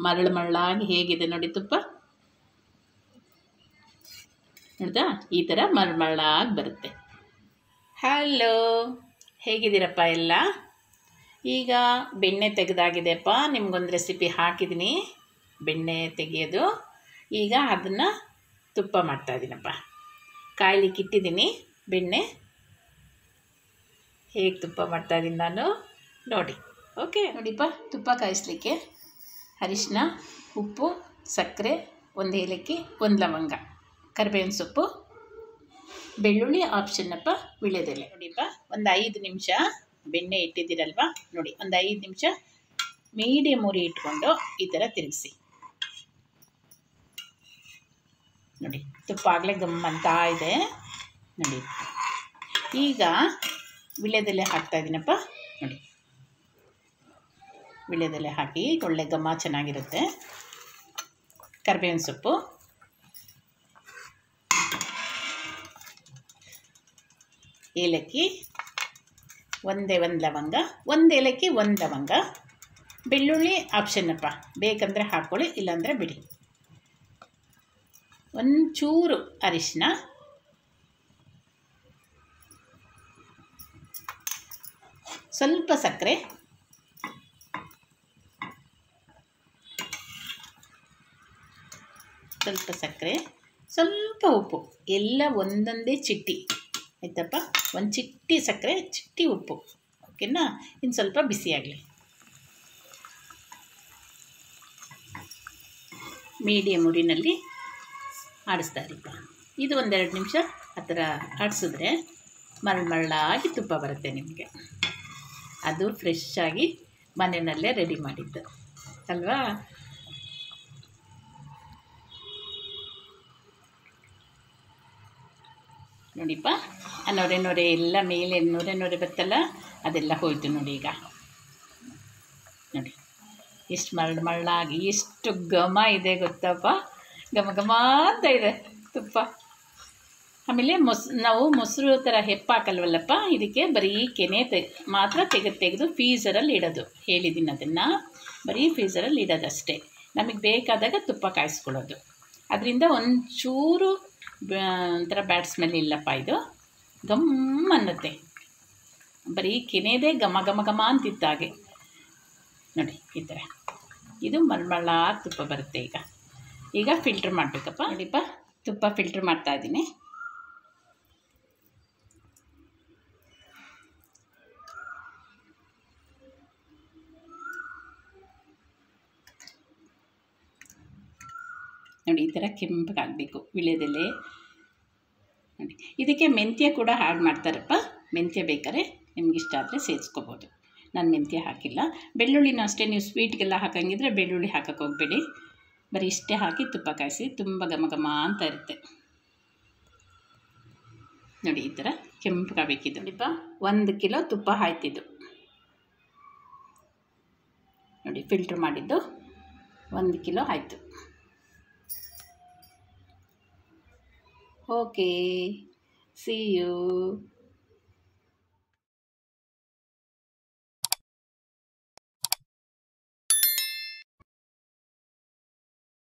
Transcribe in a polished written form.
ಮರಳು ಮರಳಾಗಿ ಹೇಗಿದೆ ನೋಡಿ ತುಪ್ಪ ನೋಡ್ದಾ, ಈ ಥರ ಮರಳು ಮರಳಾಗಿ ಬರುತ್ತೆ. ಹಲೋ, ಹೇಗಿದ್ದೀರಪ್ಪ ಎಲ್ಲ? ಈಗ ಬೆಣ್ಣೆ ತೆಗೆದಾಗಿದೆಪ್ಪ. ನಿಮ್ಗೊಂದು ರೆಸಿಪಿ ಹಾಕಿದ್ದೀನಿ ಬೆಣ್ಣೆ ತೆಗೆಯೋದು. ಈಗ ಅದನ್ನು ತುಪ್ಪ ಮಾಡ್ತಾಯಿದ್ದೀನಪ್ಪ. ಕಾಯ್ಲಿಕ್ಕೆ ಇಟ್ಟಿದ್ದೀನಿ ಬೆಣ್ಣೆ. ಹೇಗೆ ತುಪ್ಪ ಮಾಡ್ತಾಯಿದ್ದೀನಿ ನಾನು ನೋಡಿ. ಓಕೆ ನೋಡಿಪ್ಪ, ತುಪ್ಪ ಕಾಯಿಸ್ಲಿಕ್ಕೆ ಅರಿಶಿನ, ಉಪ್ಪು, ಸಕ್ಕರೆ, ಒಂದು ಏಲಕ್ಕಿ, ಒಂದು ಲವಂಗ, ಕರಿಬೇವಿನ ಸೊಪ್ಪು, ಬೆಳ್ಳುಳ್ಳಿ ಆಪ್ಷನ್ನಪ್ಪ, ವೀಳ್ಯದೆಲೆ. ನೋಡಿಪ್ಪ, ಒಂದು 5 ನಿಮಿಷ ಬೆಣ್ಣೆ ಇಟ್ಟಿದ್ದೀರಲ್ವ, ನೋಡಿ ಒಂದು 5 ನಿಮಿಷ ಮೀಡಿಯಮ್ ಉರಿ ಇಟ್ಕೊಂಡು ಈ ಥರ ತಿರುಗಿಸಿ ನೋಡಿ. ತುಪ್ಪ ಆಗಲೇ ಗಮ್ಮಂತಾ ಇದೆ ನೋಡಿ. ಈಗ ವೀಳ್ಯದೆಲೆ ಹಾಕ್ತಾಯಿದ್ದೀನಪ್ಪ ನೋಡಿ. ವೀಳ್ಯದೆಲೆ ಹಾಕಿ ಒಳ್ಳೆ ಘಮ ಚೆನ್ನಾಗಿರುತ್ತೆ. ಕರಿಬೇವಿನ ಸೊಪ್ಪು, ಏಲಕ್ಕಿ, ಒಂದೇ ಒಂದು ಲವಂಗ, ಒಂದು ಏಲಕ್ಕಿ ಒಂದು ಲವಂಗ, ಬೆಳ್ಳುಳ್ಳಿ ಆಪ್ಷನ್ನಪ್ಪ, ಬೇಕಂದರೆ ಹಾಕ್ಕೊಳ್ಳಿ, ಇಲ್ಲಾಂದರೆ ಬಿಡಿ. ಒಂಚೂರು ಅರಿಶಿನ, ಸ್ವಲ್ಪ ಸಕ್ಕರೆ, ಸ್ವಲ್ಪ ಉಪ್ಪು, ಎಲ್ಲ ಒಂದೊಂದೇ ಚಿಟ್ಟಿ ಆಯ್ತಪ್ಪ. ಒಂದು ಚಿಟ್ಟಿ ಸಕ್ಕರೆ, ಚಿಟ್ಟಿ ಉಪ್ಪು, ಓಕೆನಾ? ಇನ್ನು ಸ್ವಲ್ಪ ಬಿಸಿಯಾಗಲಿ. ಮೀಡಿಯಮ್ ಉರಿನಲ್ಲಿ ಆಡಿಸ್ತಾ ಇರಪ್ಪ. ಇದು 1-2 ನಿಮಿಷ ಆ ಥರ ಆಡಿಸಿದ್ರೆ ಮರಳಾಗಿ ತುಪ್ಪ ಬರುತ್ತೆ ನಿಮಗೆ. ಅದು ಫ್ರೆಶ್ ಆಗಿ ಮನೆಯಲ್ಲೇ ರೆಡಿ ಮಾಡಿದ್ದು ಅಲ್ವಾ? ನೋಡಿಪ್ಪ, ನೊರೆ ಎಲ್ಲ ಮೇಲೆ ನೊರೆ ಬರ್ತಲ್ಲ, ಅದೆಲ್ಲ ಹೋಯ್ತು ನೋಡಿ. ಈಗ ನೋಡಿ ಎಷ್ಟು ಮರಳಾಗಿ ಎಷ್ಟು ಘಮ ಇದೆ ಗೊತ್ತಪ್ಪ. ಘಮ ಅಂತ ಇದೆ ತುಪ್ಪ. ಆಮೇಲೆ ನಾವು ಮೊಸರು ಥರ ಹೆಪ್ಪಾಕಲ್ವಲ್ಲಪ್ಪ, ಇದಕ್ಕೆ ಬರೀ ಕೆನೆ ಮಾತ್ರ ತೆಗೆದು ಫ್ರೀಝರಲ್ಲಿ ಇಡೋದು. ಹೇಳಿದ್ದೀನಿ ಅದನ್ನು, ಬರೀ ಫ್ರೀಝರಲ್ಲಿ ಇಡೋದಷ್ಟೇ. ನಮಗೆ ಬೇಕಾದಾಗ ತುಪ್ಪ ಕಾಯಿಸ್ಕೊಳ್ಳೋದು. ಅದರಿಂದ ಒಂಚೂರು ಒಂಥರ ಬ್ಯಾಡ್ ಸ್ಮೆಲ್ ಇಲ್ಲಪ್ಪ. ಇದು ಗಮ್ ಅನ್ನತ್ತೆ, ಬರೀ ಕೆನೆದೇ ಘಮ ಅಂತಿತ್ತು ಹಾಗೆ ನೋಡಿ. ಈ ಥರ ಇದು ಮರಳ ತುಪ್ಪ ಬರುತ್ತೆ. ಈಗ ಫಿಲ್ಟ್ರ್ ಮಾಡಬೇಕಪ್ಪ. ನೋಡಿಪ್ಪ, ತುಪ್ಪ ಫಿಲ್ಟ್ರ್ ಮಾಡ್ತಾಯಿದ್ದೀನಿ. ನೋಡಿ, ಈ ಥರ ಕೆಂಪಗಾಗಬೇಕು ವೀಳ್ಯದೆಲೆ ನೋಡಿ. ಇದಕ್ಕೆ ಮೆಂತ್ಯ ಕೂಡ ಆ್ಯಡ್ ಮಾಡ್ತಾರಪ್ಪ. ಮೆಂತ್ಯ ಬೇಕಾದ್ರೆ ನಿಮಗಿಷ್ಟ ಆದರೆ ಸೇರಿಸ್ಕೋಬೋದು. ನಾನು ಮೆಂತ್ಯ ಹಾಕಿಲ್ಲ. ಬೆಳ್ಳುಳ್ಳಿನೂ ಅಷ್ಟೇ, ನೀವು ಸ್ವೀಟ್ಗೆಲ್ಲ ಹಾಕಂಗಿದ್ರೆ ಬೆಳ್ಳುಳ್ಳಿ ಹಾಕಕ್ಕೆ ಹೋಗಬೇಡಿ. ಬರೀ ಇಷ್ಟೇ ಹಾಕಿ ತುಪ್ಪ ಕಾಯಿಸಿ, ತುಂಬ ಘಮ ಅಂತ ಇರುತ್ತೆ ನೋಡಿ. ಈ ಥರ ಕೆಂಪಗಾಗಬೇಕಿದ್ದು ನೋಡಿಪ್ಪ. 1 ಕಿಲೋ ತುಪ್ಪ ಆಯ್ತಿದ್ದು ನೋಡಿ. ಫಿಲ್ಟ್ರ್ ಮಾಡಿದ್ದು 1 ಕಿಲೋ ಆಯಿತು. Okay, see you.